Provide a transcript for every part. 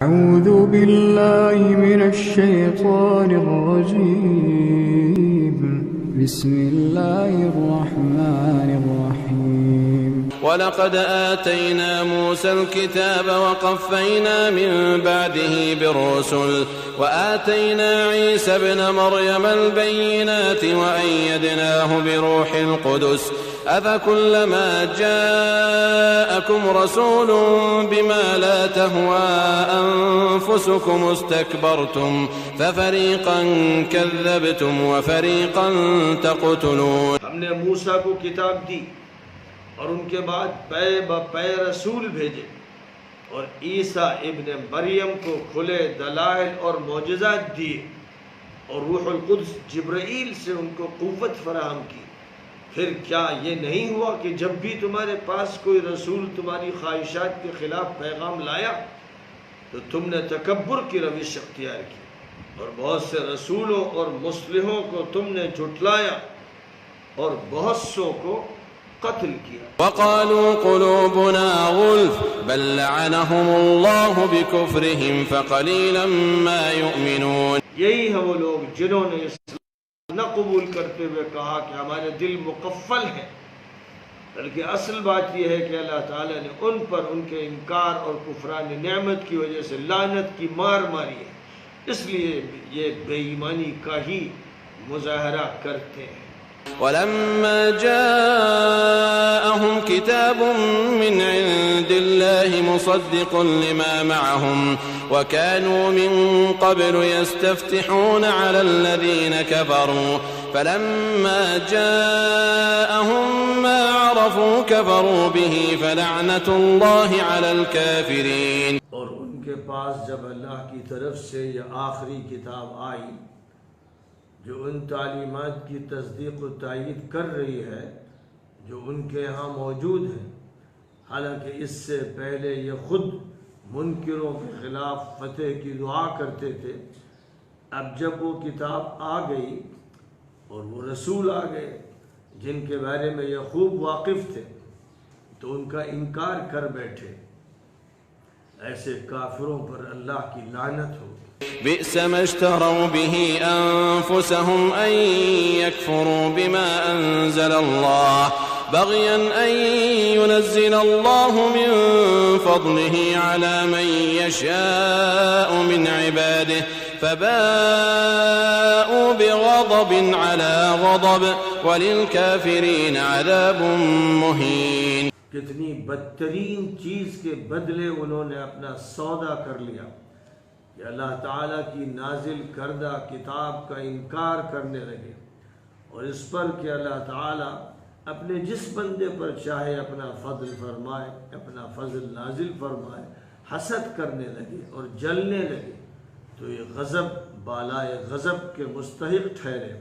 أعوذ بالله من الشيطان الرجيم بسم الله الرحمن الرحيم ولقد آتينا موسى الكتاب وقفينا من بعده بالرسل وآتينا عيسى ابن مريم البينات وأيدناه بروح القدس أفكلما جاءكم رسول بما لا تهوى أنفسكم استكبرتم ففريقا كذبتم وفريقا تقتلون. ہم نے موسیٰ کو کتاب دی اور ان کے بعد پے بپے رسول بھیجے اور عیسیٰ ابن مریم کو کھلے دلائل اور معجزات دیے اور روح القدس جبرائیل سے ان کو قوت فراہم کی. پھر کیا یہ نہیں ہوا کہ جب بھی تمہارے پاس کوئی رسول تمہاری خواہشات کے خلاف پیغام لایا تو تم نے تکبر کی روش اختیار کی اور بہت سے رسولوں اور مصلحوں کو تم نے جھٹلایا اور بہت سو کو قتل کیا. وقالوا قلوبنا غلف بل لعنهم الله بكفرهم فقليلا ما يؤمنون. یہی ہے وہ لوگ جنہوں نے نہ قبول کرتے ہوئے کہا کہ ہمارے دل مقفل ہیں، بلکہ اصل بات یہ ہے کہ اللہ تعالیٰ نے ان پر ان کے انکار اور کفران نعمت کی وجہ سے لعنت کی مار ماری ہے، اس لیے یہ بے ایمانی کا ہی مظاہرہ کرتے ہیں. ولما جاءهم كتاب من عند الله مصدق لما معهم وكانوا من قبل يستفتحون على الذين كفروا فلما جاءهم ما عرفوا كفروا به فلعنة الله على الكافرين. اور ان کے پاس جب اللہ کی طرف سے یہ آخری کتاب آئی جو ان تعلیمات کی تصدیق و تائید کر رہی ہے جو ان کے ہاں موجود ہیں، حالانکہ اس سے پہلے یہ خود منکروں کے خلاف فتح کی دعا کرتے تھے، اب جب وہ کتاب آ گئی اور وہ رسول آ گئے جن کے بارے میں یہ خوب واقف تھے تو ان کا انکار کر بیٹھے. ایسے کافروں پر اللہ کی لعنت ہو. بئس ما اشتروا به أنفسهم أن يكفروا بما أنزل الله بغيا أن ينزل الله من فضله على من يشاء من عباده فباءوا بغضب على غضب وللكافرين عذاب مهين. کتنی بدترین چیز کے بدلے انہوں نے اپنا سودا کر لیا کہ اللہ تعالیٰ کی نازل کردہ کتاب کا انکار کرنے لگے اور اس پر کہ اللہ تعالیٰ اپنے جس بندے پر چاہے اپنا فضل فرمائے، اپنا فضل نازل فرمائے، حسد کرنے لگے اور جلنے لگے تو یہ غضب بالائے غضب کے مستحق ٹھہرے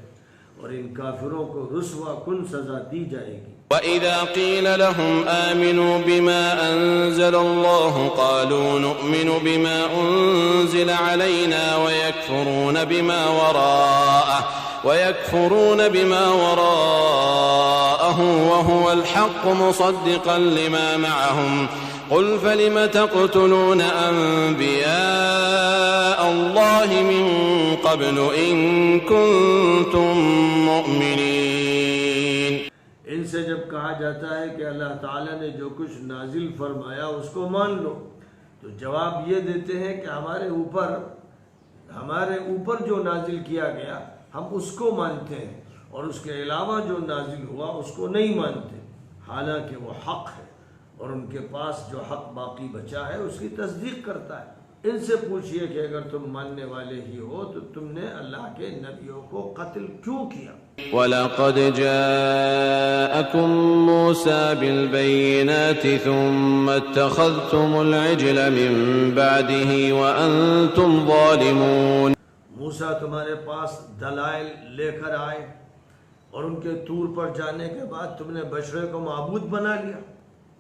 اور ان کافروں کو رسوا کن سزا دی جائے گی. وَإِذَا قِيلَ لَهُمْ آمِنُوا بِمَا أَنزَلَ اللَّهُ قَالُوا نُؤْمِنُ بِمَا أُنزِلَ عَلَيْنَا وَيَكْفُرُونَ بِمَا وَرَاءَهُ وَهُوَ الْحَقُّ مُصَدِّقًا لِمَا مَعَهُمْ قُلْ فَلِمَ تَقْتُلُونَ أَنبِيَاءَ اللَّهِ مِن قَبْلُ إِن كُنتُم مُؤْمِنِينَ. ان سے جب کہا جاتا ہے کہ اللہ تعالیٰ نے جو کچھ نازل فرمایا اس کو مان لو تو جواب یہ دیتے ہیں کہ ہمارے اوپر جو نازل کیا گیا ہم اس کو مانتے ہیں اور اس کے علاوہ جو نازل ہوا اس کو نہیں مانتے، حالانکہ وہ حق ہے اور ان کے پاس جو حق باقی بچا ہے اس کی تصدیق کرتا ہے. ان سے پوچھئے کہ اگر تم ماننے والے ہی ہو تو تم نے اللہ کے نبیوں کو قتل کیوں کیا؟ وَلَقَدْ جَاءَكُمْ مُوسَى بِالْبَيِّنَاتِ ثُمَّ اتَّخَذْتُمُ الْعِجْلَ مِن بَعْدِهِ وَأَنْتُمْ ظَالِمُونَ. موسیٰ تمہارے پاس دلائل لے کر آئے اور ان کے طور پر جانے کے بعد تم نے بشرے کو معبود بنا لیا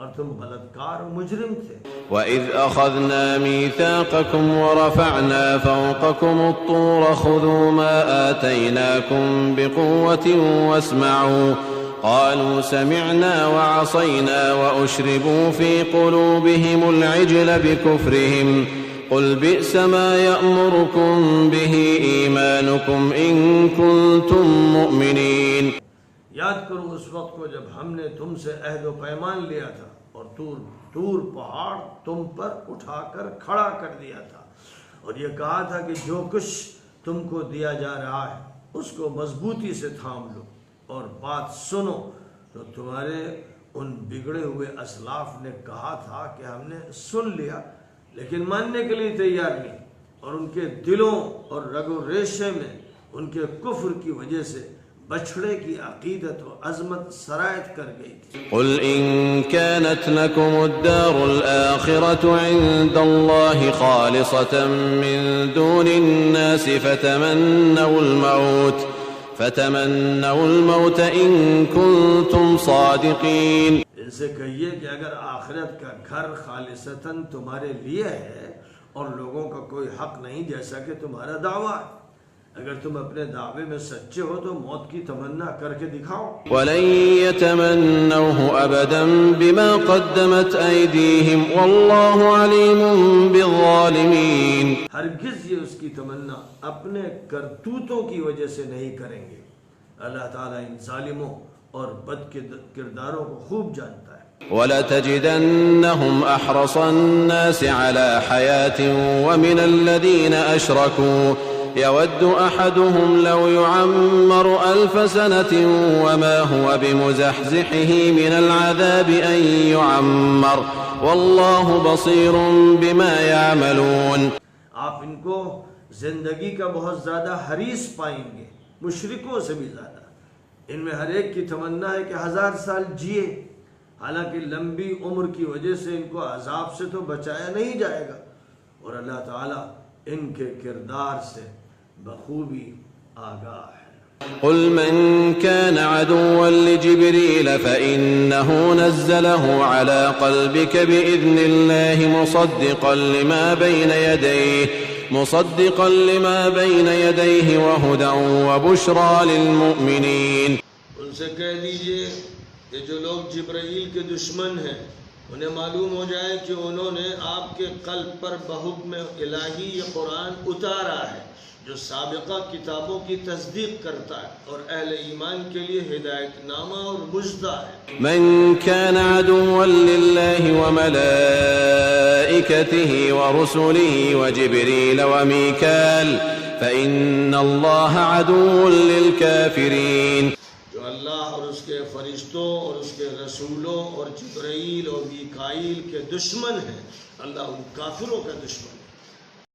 اور تم بلدکار و مجرم تھے. وَإِذْ أَخَذْنَا مِيثَاقَكُمْ وَرَفَعْنَا فَوْقَكُمُ الطُّورَ خُذُوا مَا آتَيْنَاكُمْ بِقُوَّةٍ وَاسْمَعُوا قَالُوا سَمِعْنَا وَعَصَيْنَا وَأُشْرِبُوا فِي قُلُوبِهِمُ الْعِجْلَ بِكُفْرِهِمْ قل بئس ما يأمركم به إيمانكم إن كنتم مؤمنين. یاد کرو اس وقت کو جب ہم نے تم سے عہد و پیمان لیا تھا اور طور پہاڑ تم پر اٹھا کر کھڑا کر دیا تھا، اور یہ کہا تھا کہ جو کچھ تم کو دیا جا رہا ہے اس کو مضبوطی سے تھام لو اور بات سنو. تو تمہارے ان بگڑے ہوئے اسلاف نے کہا تھا کہ ہم نے سن لیا لیکن ماننے کے لیے تیار نہیں، اور ان کے دلوں اور رگ و ریشے میں ان کے کفر کی وجہ سے بچھڑے کی عقیدت و عظمت سرایت کر گئی تھی. قل إن كانت لكم الدار الآخرة عند الله خالصة من دون الناس فتمنوا الموت إن كنتم صادقين. ان سے کہیے کہ اگر آخرت کا گھر خالصتاً تمہارے لیے ہے اور لوگوں کا کوئی حق نہیں جیسا کہ تمہارا دعویٰ ہے، اگر تم اپنے دعوے میں سچے ہو تو موت کی تمنا کر کے دکھاؤ. ولن يتمنوه أبدا بما قدمت أيديهم والله عليم بالظالمين. ہرگز یہ اس کی تمنا اپنے کرتوتوں کی وجہ سے نہیں کریں گے. اللہ تعالیٰ ان ظالموں اور بد کرداروں کو خوب جانتا ہے. وَلَتَجِدَنَّهُمْ أَحْرَصَ النَّاسِ عَلَى حَيَاةٍ وَمِنَ الَّذِينَ أَشْرَكُوا يَوَدُّ أَحَدُهُمْ لَوْ يُعَمَّرُ أَلْفَ سَنَةٍ وَمَا هُوَ بِمُزَحْزِحِهِ مِنَ الْعَذَابِ أَن يُعَمَّرَ وَاللَّهُ بَصِيرٌ بِمَا يَعْمَلُونَ. آپ ان کو زندگی کا بہت زیادہ حریص پائیں گے، مشرکوں سے بھی زیادہ. ان میں ہر ایک کی تمنا ہے کہ 1000 سال جیے، حالانکہ لمبی عمر کی وجہ سے ان کو عذاب سے تو بچایا نہیں جائے گا، اور اللہ تعالیٰ ان کے کردار سے بخوبی آگاہ ہے. قل من كان عدوا لجبريل فإنه نزله على قلبك بإذن الله مصدقا لما بين يديه وهدى وبشرى للمؤمنين. ان سے کہہ دیجئے کہ جو لوگ جبرائیل کے دشمن ہیں انہیں معلوم ہو جائے کہ انہوں نے آپ کے قلب پر بحکم الہی یہ قرآن اتارا ہے جو سابقہ کتابوں کی تصدیق کرتا ہے اور اہل ایمان کے لیے ہدایت نامہ اور مجدہ ہے. من كان عدوا لله وملائكته ورسله وجبريل وميكال فإن الله عدو للكافرين. جو اللہ اور اس کے فرشتوں اور اس کے رسولوں اور جبرائیل اور میکائیل کے دشمن ہیں، اللہ ان کافروں کا دشمن ہے.